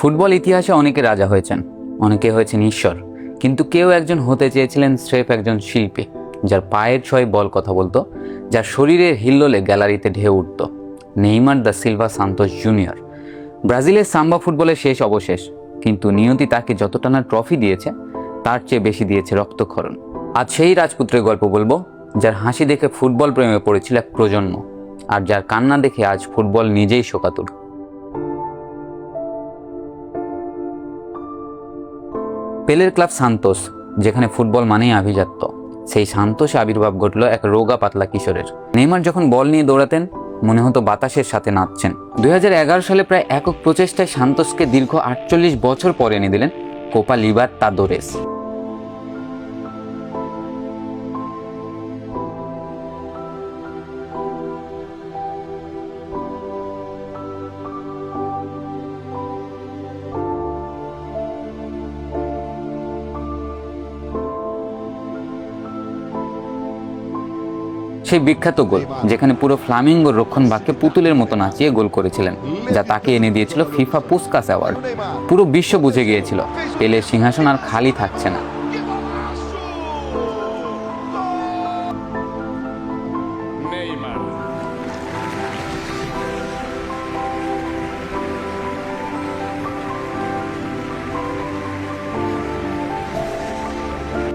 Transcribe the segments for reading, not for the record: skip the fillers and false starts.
Football ইতিহাসে অনেকে রাজা হয়েছেন, অনেকে হয়েছেন ঈশ্বর, কিন্তু কেউ একজন হতে চেয়েছিলেন স্রেফ একজন শিল্পী, যার পায়ের ছোঁয়ায় বল কথা বলতো, যার শরীরের হিল্লোলে গ্যালারিতে ঢেউ উঠত। Neymar da Silva Santos junior. ব্রাজিলের সাম্বা ফুটবলের শেষ অবশেষ, কিন্তু নিয়তি তাকে যতটা না ট্রফি দিয়েছে তার চেয়ে বেশি দিয়েছে রক্তক্ষরণ। আজ সেই রাজপুত্রের গল্প বলবো, যার হাসি দেখে ফুটবল প্রেমে পড়েছিল এক প্রজন্ম, আর যার কান্না দেখে আজ ফুটবল নিজেই শোকাতুর। পেলের ক্লাব সান্তোস, যেখানে ফুটবল মানেই আভিজাত্য, সেই সান্তোসে আবির্ভাব ঘটল এক রোগা পাতলা কিশোরের। নেইমার যখন বল নিয়ে দৌড়াতেন মনে হতো বাতাসের সাথে নাচছেন। 2011 সালে প্রায় একক প্রচেষ্টায় সান্তোসকে দীর্ঘ 48 বছর পরে এনে দিলেন কোপা লিবার্তাদোরেস। সেই বিখ্যাত গোল, যেখানে পুরো ফ্লামিঙ্গোর রক্ষণ ভাগকে পুতুলের মতো নাচিয়ে গোল করেছিলেন, যা তাকে এনে দিয়েছিল ফিফা পুস্কাস অ্যাওয়ার্ড। পুরো বিশ্ব বুঝে গিয়েছিল পেলের সিংহাসন আর খালি থাকছে না।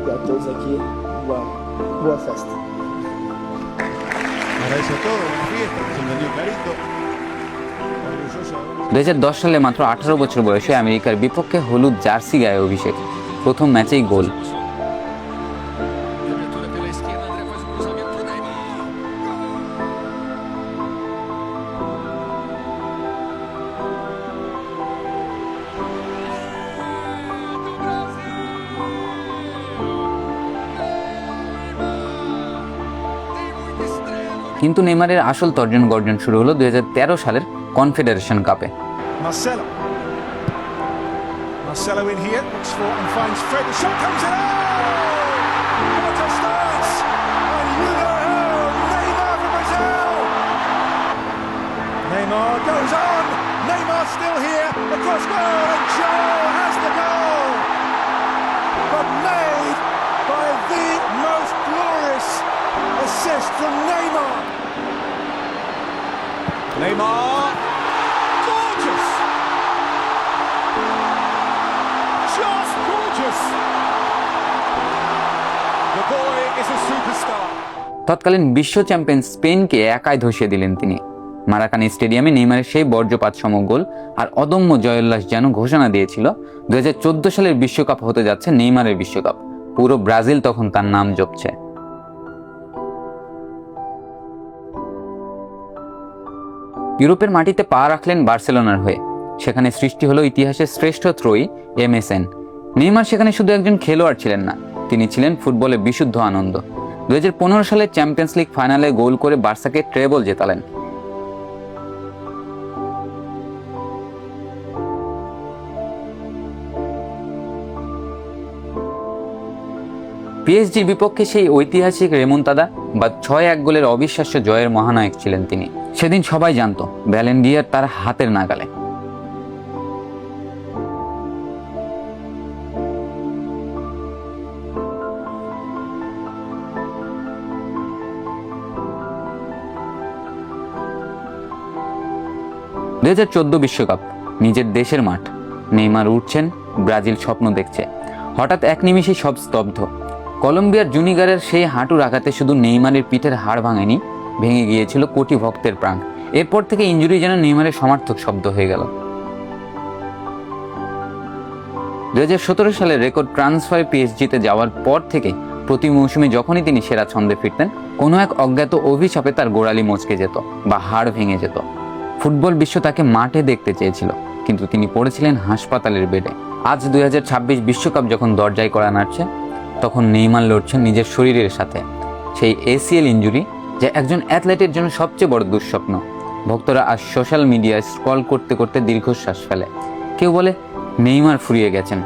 E a todos aqui, boa festa. Agradece a todos la fiesta, que se me dio clarito. 2010 সালে মাত্র 18 বছর বয়সে আমেরিকার বিপক্ষে হলুদ জার্সি গায়ে অভিষেক, প্রথম ম্যাচেই গোল। কিন্তু নেইমারের আসল তর্জন গর্জন শুরু হলো 2013 সালের কনফেডারেশন কাপে। Marcelo in here, looks for and finds Fred. The shot comes in. Oh! What a start! And you know who? Neymar for Brazil. Neymar goes on. Neymar still here. The cross goal, and Joe has the goal. But made by the most glorious assist from Neymar. Neymar. Gorgeous. Just gorgeous. The boy is a superstar. তৎকালীন বিশ্ব champion স্পেনকে একাই ধসিয়ে দিলেন তিনি। মারাকানা স্টেডিয়ামে নেইমারের সেই বর্জ্যপাত সম গোল আর অদম্য জয়োল্লাস যেন ঘোষণা দিয়েছিল 2014 সালের বিশ্বকাপ হতে যাচ্ছে নেইমারের বিশ্বকাপ। পুরো ব্রাজিল তখন তার নাম জপছে। ইউরোপের মাটিতে পা রাখলেন বার্সেলোনার হয়ে। সেখানে সৃষ্টি হলো ইতিহাসের শ্রেষ্ঠ ত্রয়ী MSN। নেইমার সেখানে শুধু একজন খেলোয়াড় ছিলেন না, তিনি ছিলেন ফুটবলের বিশুদ্ধ আনন্দ। 2015 সালে চ্যাম্পিয়ন্স লিগ ফাইনালে গোল করে বার্সাকে ট্রেবল জেতালেন। PSG বিপক্ষে সেই ঐতিহাসিক রেমন্তাদা বা 6-1 গোলের অবিশ্বাস্য জয়ের মহানায়ক ছিলেন তিনি। সেদিন সবাই জানতো ব্যালন ডি'অর তার হাতের নাগালে। বিশ্বকাপ, নিজের দেশের মাঠ, নেইমার উঠছেন, ব্রাজিল স্বপ্ন দেখছে। হঠাৎ এক নিমিষেই সব স্তব্ধ। কলম্বিয়ার জুনিগারের সেই হাঁটুর আঘাতে শুধু নেইমারের পিঠের হাড় ভাঙেনি, ভেঙে গিয়েছিল কোটি ভক্তের প্রাণ। এরপর থেকে ইনজুরি যেন নেইমারের সমার্থক শব্দ হয়ে গেল। 2017 সালে রেকর্ড ট্রান্সফারে PSG-তে যাওয়ার পর থেকে প্রতি মৌসুমে যখনই তিনি সেরা ছন্দে ফিরতেন, কোনো এক অজ্ঞাত অভিশাপে তার গোড়ালি মচকে যেত বা হাড় ভেঙে যেত। ফুটবল বিশ্ব তাকে মাঠে দেখতে চেয়েছিল, কিন্তু তিনি পড়েছিলেন হাসপাতালের বেডে। আজ 2026 বিশ্বকাপ যখন দরজায় কড়া নাড়ছে, তখন নেইমার লড়ছেন নিজের শরীরের সাথে। সেই ACL ইনজুরি, যা একজন অ্যাথলেটের জন্য সবচেয়ে বড় দুঃস্বপ্ন। ভক্তরা আজ সোশ্যাল মিডিয়ায় স্ক্রল করতে করতে দীর্ঘশ্বাস ফেলে। কেউ বলে নেইমার ফুরিয়ে গেছেন,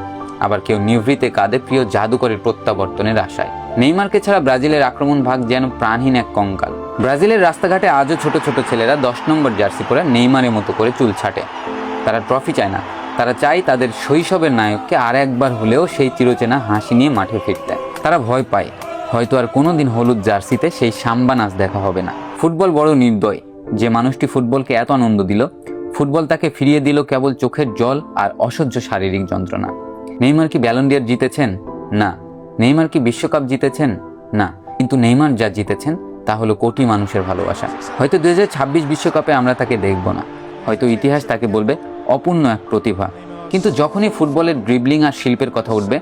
আবার কেউ নিভৃতে কাঁদে প্রিয় জাদুকরের প্রত্যাবর্তনের আশায়। নেইমারকে ছাড়া ব্রাজিলের আক্রমণ ভাগ যেন প্রাণহীন এক কঙ্কাল। ব্রাজিলের রাস্তাঘাটে আজও ছোট ছোট ছেলেরা 10 নম্বর জার্সি পরে নেইমারের মতো করে চুল ছাটে। তারা ট্রফি চায় না, তারা চায় তাদের শৈশবের নায়ককে আর একবার হলেও সেই চিরচেনা হাসি নিয়ে মাঠে ফিরতে। তারা ভয় পায় হয়তো আর কোনোদিন হলুদ জার্সিতে সেই সাম্বা নাচ দেখা হবে না। ফুটবল বড় নির্দয়। যে মানুষটি ফুটবলকে এত আনন্দ দিল, ফুটবল তাকে ফিরিয়ে দিল কেবল চোখের জল আর অসহ্য শারীরিক যন্ত্রণা। নেইমার কি ব্যালন ডি অর জিতেছেন? না। নেইমার কি বিশ্বকাপ জিতেছেন? না। কিন্তু নেইমার যা জিতেছেন তা হলো কোটি মানুষের ভালোবাসা। হয়তো 2026 বিশ্বকাপে আমরা তাকে দেখব না, হয়তো ইতিহাস তাকে বলবে অপূর্ণ এক প্রতিভা, কিন্তু যখনই ফুটবলের ড্রিবলিং আর শিল্পের কথা উঠবে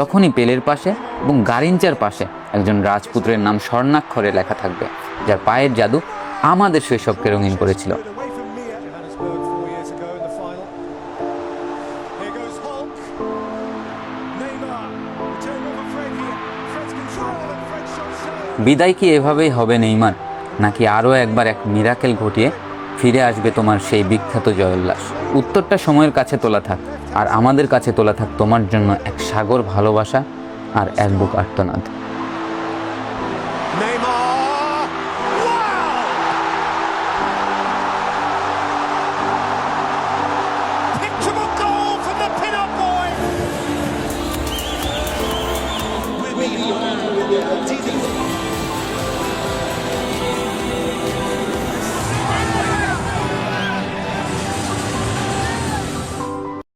তখনই পেলের পাশে এবং গারিঞ্চার পাশে একজন রাজপুত্রের নাম স্বর্ণাক্ষরে লেখা থাকবে, যার পায়ের জাদু আমাদের শৈশবকে রঙিন করেছিল। Away from Mia. Johannesburg 4 years ago in the final. Here goes Hulk. Neymar. Return over Fred here. Fred's control and Fred shot saved. বিদায় কি এভাবেই হবে নেইমার, নাকি আরও একবার এক মিরাকেল ঘটিয়ে ফিরে আসবে তোমার সেই বিখ্যাত জয়োল্লাস? উত্তরটা সময়ের কাছে তোলা থাক, আর আমাদের কাছে তোলা থাক তোমার জন্য এক সাগর ভালোবাসা আর এক বুক আর্তনাদ।